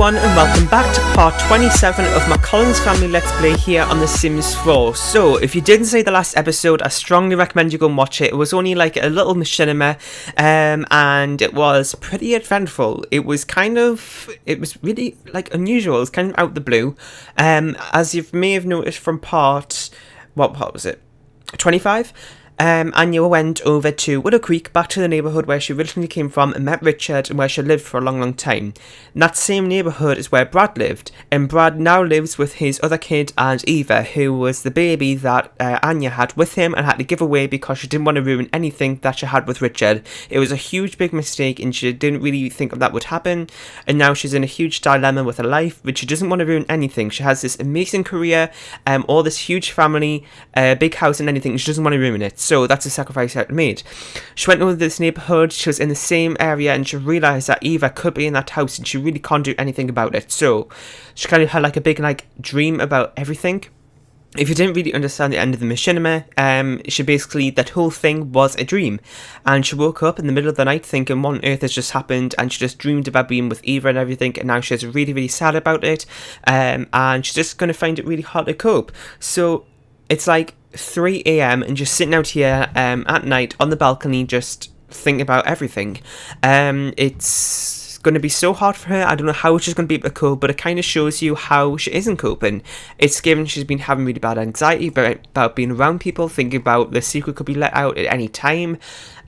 everyone, and welcome back to part 27 of my Collins Family Let's Play here on The Sims 4. So, if you didn't see the last episode, I strongly recommend you go and watch it. It was only like a little machinima, and it was pretty eventful. It was really like unusual. It was kind of out the blue. As you may have noticed from what was it? 25? Anya went over to Willow Creek, back to the neighbourhood where she originally came from, and met Richard, and where she lived for a long time. And that same neighbourhood is where Brad lived, and Brad now lives with his other kid and Eva, who was the baby that Anya had with him and had to give away because she didn't want to ruin anything that she had with Richard. It was a huge big mistake, and she didn't really think that would happen, and now she's in a huge dilemma with her life, but she doesn't want to ruin anything. She has this amazing career, all this huge family, big house and anything, and she doesn't want to ruin it. So that's a sacrifice she had made. She went over this neighbourhood, she was in the same area, and she realised that Eva could be in that house and she really can't do anything about it. So she kind of had like a big dream about everything. If you didn't really understand the end of the machinima, that whole thing was a dream. And she woke up in the middle of the night thinking what on earth has just happened, and she just dreamed about being with Eva and everything, and now she's really, really sad about it, and she's just going to find it really hard to cope. So it's like 3 a.m. and just sitting out here at night on the balcony just thinking about everything. It's going to be so hard for her. I don't know how she's going to be able to cope, but it kind of shows you how she isn't coping. It's given she's been having really bad anxiety about being around people, thinking about the secret could be let out at any time.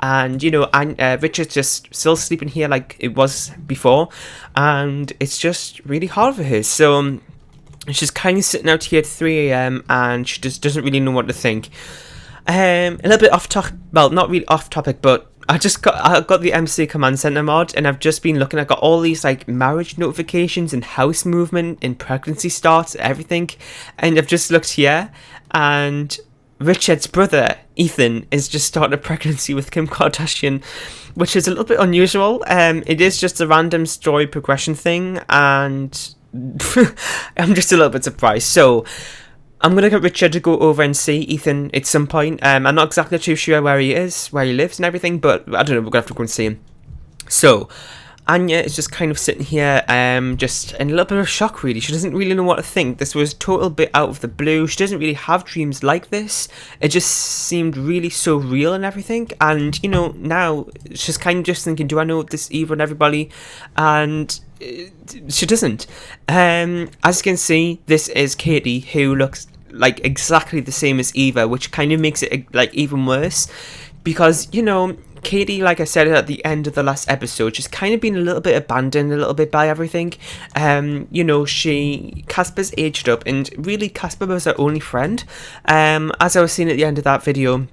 And, Richard's just still sleeping here like it was before, and it's just really hard for her. So she's kind of sitting out here at 3 a.m. and she just doesn't really know what to think. A little bit off topic, well, not really off topic, but I got the MC Command Center mod, and I've just been looking. I got all these marriage notifications and house movement and pregnancy starts, everything, and I've just looked here, and Richard's brother Ethan is just starting a pregnancy with Kim Kardashian, which is a little bit unusual. It is just a random story progression thing, and I'm just a little bit surprised. So I'm going to get Richard to go over and see Ethan at some point. I'm not exactly too sure where he is, where he lives and everything, but I don't know, we're going to have to go and see him. So Anya is just kind of sitting here, just in a little bit of shock, really. She doesn't really know what to think. This was a total bit out of the blue. She doesn't really have dreams like this. It just seemed really so real and everything. And, now she's kind of just thinking, do I know this Eva and everybody? And she doesn't. As you can see, this is Katie, who looks like exactly the same as Eva, which kind of makes it even worse. Because, Katie, like I said at the end of the last episode, she's kind of been a little bit abandoned a little bit by everything. Casper's aged up, and really Casper was her only friend. As I was saying at the end of that video,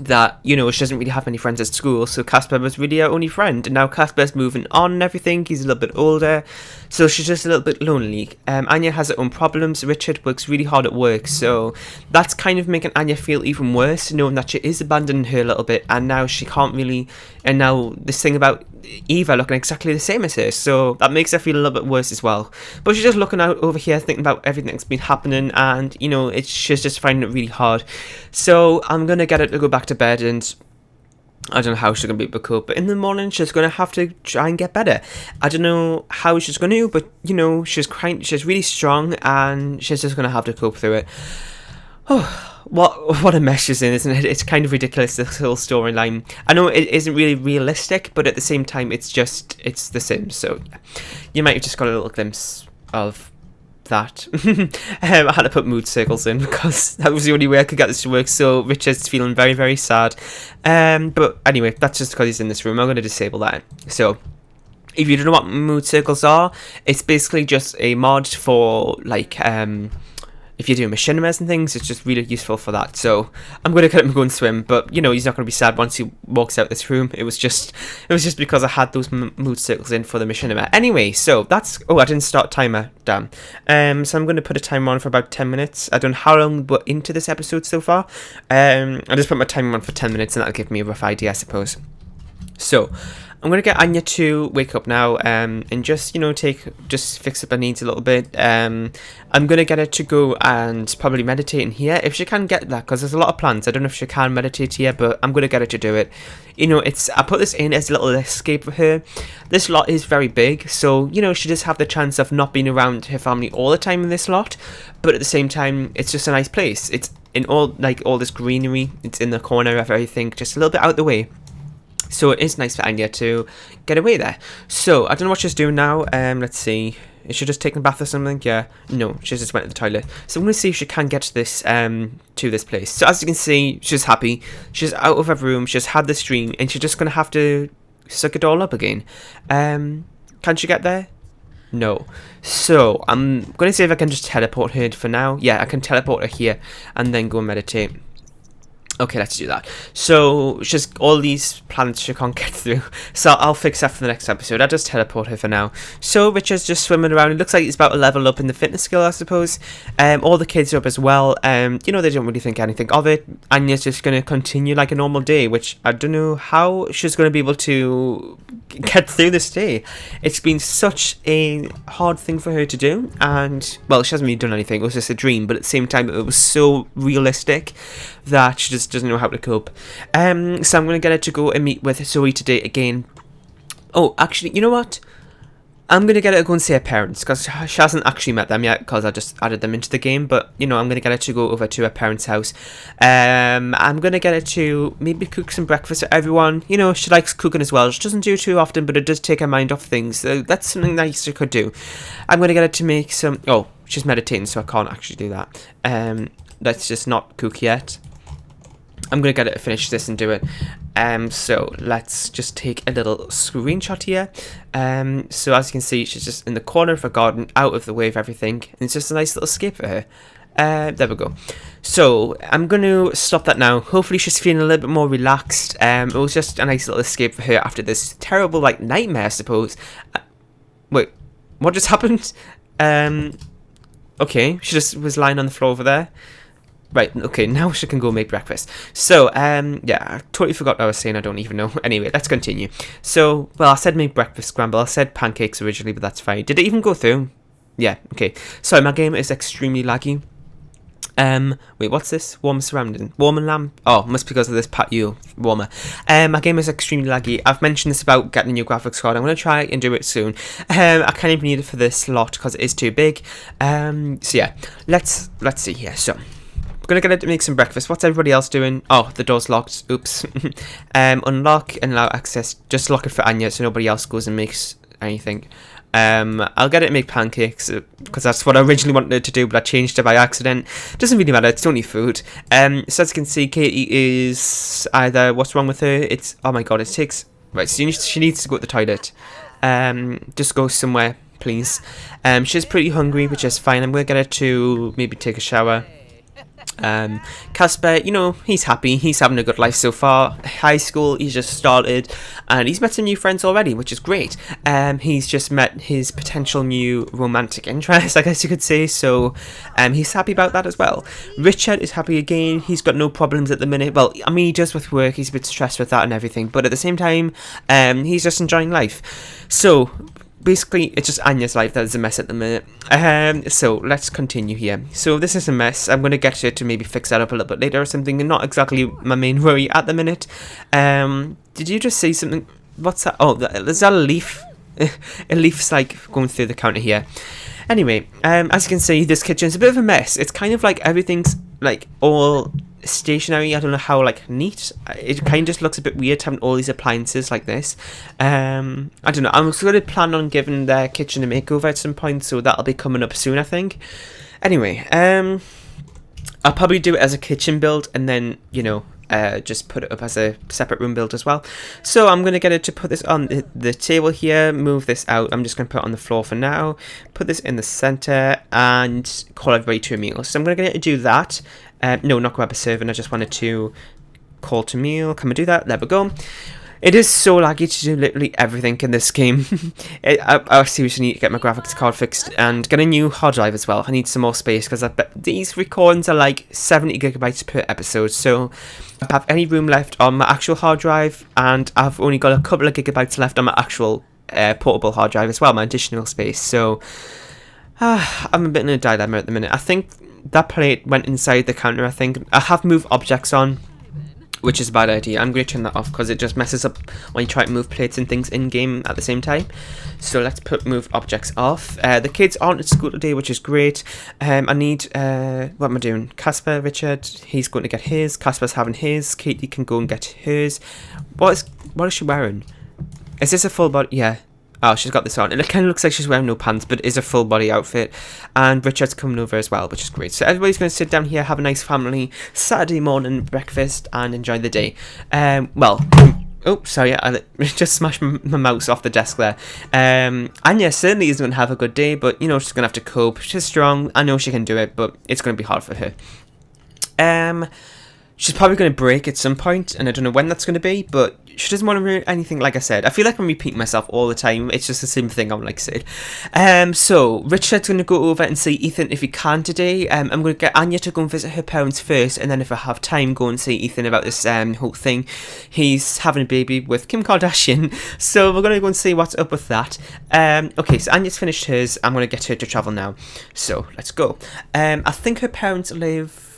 that, she doesn't really have any friends at school, so Casper was really her only friend, and now Casper's moving on and everything, he's a little bit older, so she's just a little bit lonely. Anya has her own problems, Richard works really hard at work, so that's kind of making Anya feel even worse, knowing that she is abandoning her a little bit, and now she can't really, and now this thing about Eva looking exactly the same as her, so that makes her feel a little bit worse as well. But she's just looking out over here, thinking about everything that's been happening, and she's just finding it really hard. So I'm gonna get her to go back to bed, and I don't know how she's gonna be able to cope, but in the morning she's gonna have to try and get better. I don't know how she's gonna, but she's really strong, and she's just gonna have to cope through it. Oh, what a mess she's in, isn't it? It's kind of ridiculous, this whole storyline. I know it isn't really realistic, but at the same time, it's The Sims, so yeah. You might have just got a little glimpse of that. I had to put mood circles in because that was the only way I could get this to work, so Richard's feeling very, very sad. But anyway, that's just because he's in this room. I'm going to disable that. So if you don't know what mood circles are, it's basically just a mod for if you're doing machinimas and things, it's just really useful for that. So I'm going to let him go and swim, but he's not going to be sad once he walks out this room. It was just because I had those mood circles in for the machinima. Anyway, so that's, I didn't start timer, damn. So I'm going to put a timer on for about 10 minutes. I don't know how long we're into this episode so far. I just put my timer on for 10 minutes, and that'll give me a rough idea, I suppose. So I'm gonna get Anya to wake up now, and just just fix up her needs a little bit. I'm gonna get her to go and probably meditate in here if she can get that, because there's a lot of plans. I don't know if she can meditate here, but I'm gonna get her to do it. I put this in as a little escape for her. This lot is very big, so she does have the chance of not being around her family all the time in this lot, but at the same time, it's just a nice place. It's in all this greenery. It's in the corner of everything, just a little bit out the way. So it is nice for Anya to get away there. So I don't know what she's doing now. Let's see. Is she just taking a bath or something? Yeah. No, she just went to the toilet. So I'm going to see if she can get to this place. So as you can see, she's happy. She's out of her room. She's had this dream, and she's just going to have to suck it all up again. Can she get there? No. So I'm going to see if I can just teleport her for now. Yeah, I can teleport her here and then go and meditate. Okay, let's do that. So, just all these planets she can't get through. So, I'll fix that for the next episode. I'll just teleport her for now. So, Richard's just swimming around. It looks like he's about to level up in the fitness skill, I suppose. All the kids are up as well. They don't really think anything of it. Anya's just going to continue like a normal day, which I don't know how she's going to be able to get through this day. It's been such a hard thing for her to do. And, well, she hasn't really done anything. It was just a dream. But at the same time, it was so realistic that she just doesn't know how to cope. So I'm going to get her to go and meet with Zoe today again. Oh, actually, you know what? I'm going to get her to go and see her parents, because she hasn't actually met them yet, because I just added them into the game. But, I'm going to get her to go over to her parents' house. I'm going to get her to maybe cook some breakfast for everyone. She likes cooking as well. She doesn't do it too often, but it does take her mind off things. So that's something nice she could do. I'm going to get her to make some... Oh, she's meditating, so I can't actually do that. Let's just not cook yet. I'm going to get it to finish this and do it. So let's just take a little screenshot here. So as you can see, she's just in the corner of her garden, out of the way of everything. And it's just a nice little escape for her. There we go. So I'm going to stop that now. Hopefully she's feeling a little bit more relaxed. It was just a nice little escape for her after this terrible nightmare, I suppose. Wait, what just happened? Okay, she just was lying on the floor over there. Right, okay, now she can go make breakfast. So, yeah, I totally forgot what I was saying, I don't even know. Anyway, let's continue. So, well, I said make breakfast scramble. I said pancakes originally, but that's fine. Did it even go through? Yeah, okay. Sorry, my game is extremely laggy. Wait, what's this? Warm surrounding. Warm and lamp? Oh, must be because of this patio warmer. My game is extremely laggy. I've mentioned this about getting a new graphics card. I'm going to try and do it soon. I can't even need it for this lot because it is too big. So yeah, let's see here. So, we're going to get it to make some breakfast. What's everybody else doing? Oh, the door's locked. Oops. Unlock and allow access. Just lock it for Anya so nobody else goes and makes anything. I'll get it to make pancakes because that's what I originally wanted it to do, but I changed it by accident. Doesn't really matter, it's only food. So as you can see, Katie is either, what's wrong with her? It's, oh my god, it takes, right, so she needs to go to the toilet. Just go somewhere, please. She's pretty hungry, which is fine. I'm going to get her to maybe take a shower. Casper, he's happy, he's having a good life so far. High school, he's just started, and he's met some new friends already, which is great. He's just met his potential new romantic interest, I guess you could say, so he's happy about that as well. Richard is happy again, he's got no problems at the minute. Well, I mean, he does with work, he's a bit stressed with that and everything, but at the same time, he's just enjoying life. So, basically, it's just Anya's life that is a mess at the minute. So, let's continue here. So, this is a mess. I'm going to get her to maybe fix that up a little bit later or something. And not exactly my main worry at the minute. Did you just say something? What's that? Oh, is that a leaf? A leaf's going through the counter here. Anyway, as you can see, this kitchen's a bit of a mess. It's kind of everything's all stationary. I don't know how neat. It kind of just looks a bit weird having all these appliances like this. I don't know. I'm going to plan on giving their kitchen a makeover at some point, so that'll be coming up soon, I think. Anyway, I'll probably do it as a kitchen build and then just put it up as a separate room build as well. So I'm going to get it to put this on the table here, move this out. I'm just going to put it on the floor for now, put this in the center, and call everybody to a meal. So I'm going to get it to do that. No, not grab a servant. I just wanted to call to meal. Can we do that? There we go. It is so laggy to do literally everything in this game. I seriously need to get my graphics card fixed and get a new hard drive as well. I need some more space because I bet these recordings are like 70 gigabytes per episode. So I don't have any room left on my actual hard drive, and I've only got a couple of gigabytes left on my actual portable hard drive as well, my additional space. So I'm a bit in a dilemma at the minute. I think that plate went inside the counter. I think I have moved objects on, which is a bad idea. I'm going to turn that off because it just messes up when you try to move plates and things in-game at the same time. So let's put move objects off. The kids aren't at school today, which is great. I need, what am I doing? Casper, Richard, he's going to get his. Casper's having his. Katie can go and get hers. What is she wearing? Is this a full body? Yeah. Oh, she's got this on. It kind of looks like she's wearing no pants, but it is a full body outfit. And Richard's coming over as well, which is great. So everybody's going to sit down here, have a nice family Saturday morning breakfast, and enjoy the day. Oh, sorry, I just smashed my mouse off the desk there. Anya certainly is going to have a good day, but, you know, she's going to have to cope. She's strong. I know she can do it, but it's going to be hard for her. She's probably going to break at some point, and I don't know when that's going to be, but she doesn't want to ruin anything, like I said. I feel like I'm repeating myself all the time. It's just the same thing I'm like saying. So Richard's going to go over and see Ethan if he can today. I'm going to get Anya to go and visit her parents first, and then if I have time, go and see Ethan about this whole thing. He's having a baby with Kim Kardashian, so we're going to go and see what's up with that. Okay, so Anya's finished hers. I'm going to get her to travel now. So let's go. I think her parents live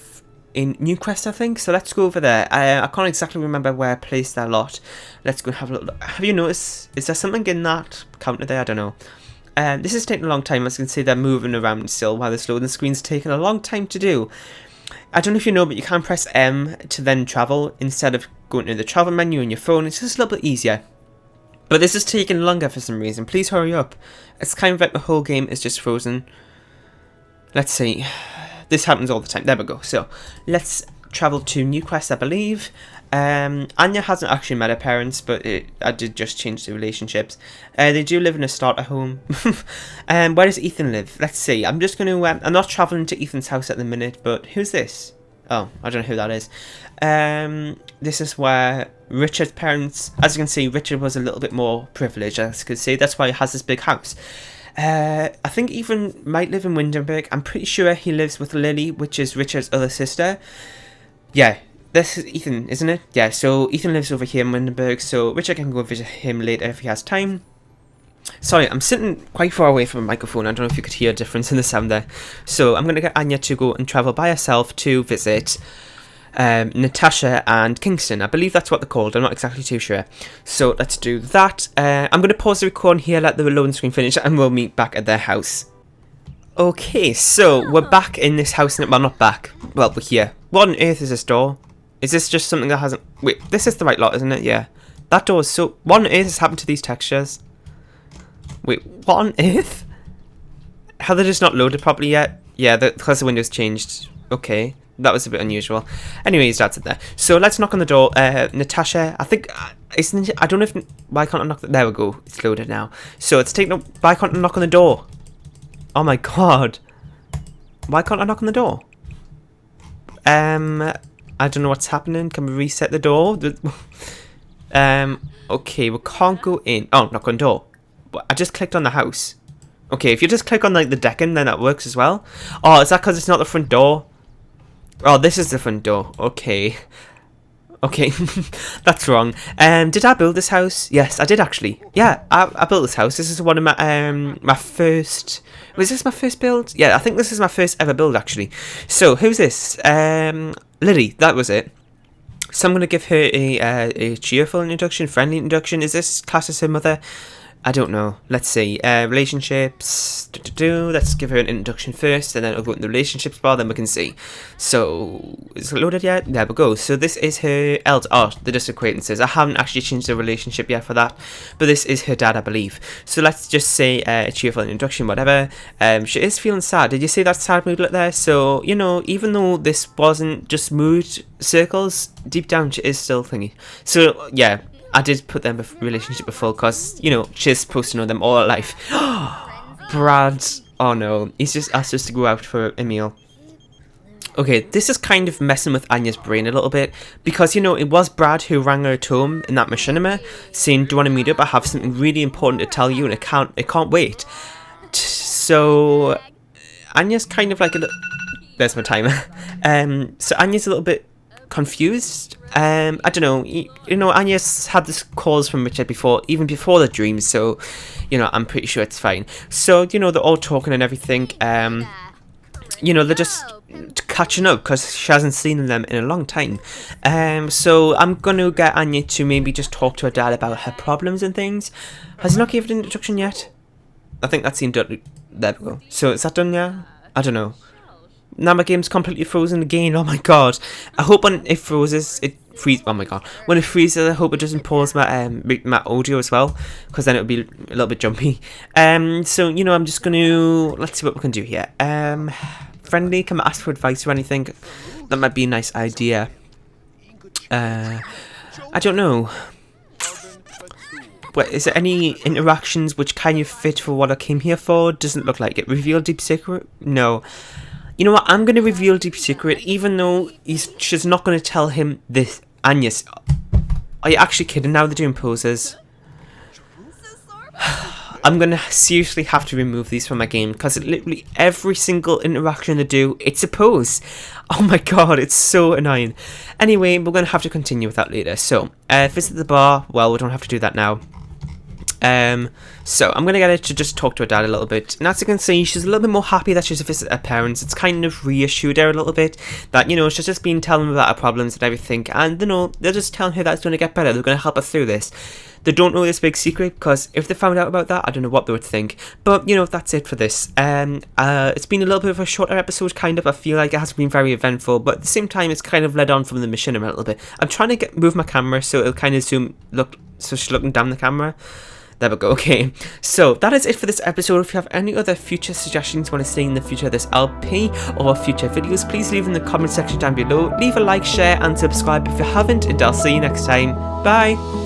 in Newquest, I think, so let's go over there. I can't exactly remember where I placed that lot. Let's go and have a look. Have you noticed, is there something in that counter there? I don't know. This is taking a long time. As you can see, they're moving around still while this loading screen's taking a long time to do. I don't know if you know, but you can press M to then travel instead of going to the travel menu on your phone. It's just a little bit easier. But this is taking longer for some reason. Please hurry up. It's kind of like the whole game is just frozen. Let's see. This happens all the time. There we go. So, let's travel to Newquest, I believe. Anya hasn't actually met her parents, but I did just change the relationships. They do live in a starter home. Where does Ethan live? Let's see. I'm just going to... I'm not travelling to Ethan's house at the minute, but who's this? Oh, I don't know who that is. This is where Richard's parents... As you can see, Richard was a little bit more privileged, as you can see. That's why he has this big house. I think Ethan might live in Windenburg. I'm pretty sure he lives with Lily, which is Richard's other sister. Yeah, this is Ethan, isn't it? Yeah, so Ethan lives over here in Windenburg, so Richard can go visit him later if he has time. Sorry, I'm sitting quite far away from the microphone. I don't know if you could hear a difference in the sound there. So I'm going to get Anya to go and travel by herself to visit Natasha and Kingston. I believe that's what they're called. I'm not exactly too sure. So let's do that. I'm going to pause the recording here, let the loading screen finish, and we'll meet back at their house. Okay, so we're back in this house. Well, not back. Well, we're here. What on earth is this door? Is this just something that hasn't... Wait, this is the right lot, isn't it? Yeah. That door is so... What on earth has happened to these textures? Wait, what on earth? Have they just not loaded properly yet? Yeah, because the window's changed. Okay. That was a bit unusual. Anyways, that's it there. So let's knock on the door. Natasha, I think, isn't it? I don't know if, why can't I knock, there we go. It's loaded now. So it's taking, why can't I knock on the door? Oh my god. Why can't I knock on the door? I don't know what's happening. Can we reset the door? Okay, we can't go in. Oh, knock on door. I just clicked on the house. Okay, if you just click on like the decking, then that works as well. Oh, is that because it's not the front door? Oh, this is the front door. Okay. Okay, that's wrong. Did I build this house? Yes, I did actually. Yeah, I built this house. This is one of my first... Was this my first build? Yeah, I think this is my first ever build actually. So, who's this? Lily, that was it. So I'm going to give her a cheerful introduction, friendly introduction. Is this class as her mother? I don't know. Let's see. Relationships. Let's give her an introduction first, and then I'll go in the relationships bar, then we can see. So, is it loaded yet? There we go. So this is her elder. Oh, they're just acquaintances. I haven't actually changed the relationship yet for that, but this is her dad, I believe. So let's just say a cheerful introduction, whatever. She is feeling sad. Did you see that sad mood look there? So, you know, even though this wasn't just mood circles, deep down she is still thingy. So, yeah. I did put them in a relationship before because, you know, she's supposed to know them all her life. Brad. Oh no. He's just asked us to go out for a meal. Okay, this is kind of messing with Anya's brain a little bit, because, you know, it was Brad who rang her at home in that machinima, saying, do you want to meet up? I have something really important to tell you, and it can't wait. So, Anya's kind of like a little... There's my timer. So Anya's a little bit confused. I don't know, you know, Anya's had this calls from Richard before, even before the dream, so, you know, I'm pretty sure it's fine. So, you know, they're all talking and everything, you know, they're just catching up because she hasn't seen them in a long time. So I'm going to get Anya to maybe just talk to her dad about her problems and things. Has he not given an introduction yet? I think that's done. There we go. So is that done yet? I don't know. Now my game's completely frozen again. Oh my god. I hope when it freezes, oh my god. When it freezes, I hope it doesn't pause my audio as well, because then it would be a little bit jumpy. So, you know, I'm just going to... Let's see what we can do here. Friendly, can I ask for advice or anything? That might be a nice idea. I don't know. But is there any interactions which kind of fit for what I came here for? Doesn't look like it. Reveal deep secret? No. You know what? I'm going to reveal deep secret, even though she's not going to tell him this. Agnes, are you actually kidding? Now they're doing poses. I'm going to seriously have to remove these from my game, because literally every single interaction they do, it's a pose. Oh my god, it's so annoying. Anyway, we're going to have to continue with that later. So, visit the bar. Well, we don't have to do that now. So I'm going to get her to just talk to her dad a little bit, and as you can see, she's a little bit more happy that she's visited her parents. It's kind of reassured her a little bit that, you know, she's just been telling them about her problems and everything, and, you know, they're just telling her that it's going to get better. They're going to help her through this. They don't know this big secret, because if they found out about that, I don't know what they would think. But, you know, that's it for this. It's been a little bit of a shorter episode, kind of. I feel like it has been very eventful, but at the same time, it's kind of led on from the machinima a little bit. I'm trying to move my camera so it'll kind of so she's looking down the camera. There we go, okay. So, that is it for this episode. If you have any other future suggestions you want to see in the future of this LP or future videos, please leave in the comment section down below. Leave a like, share, and subscribe if you haven't, and I'll see you next time. Bye!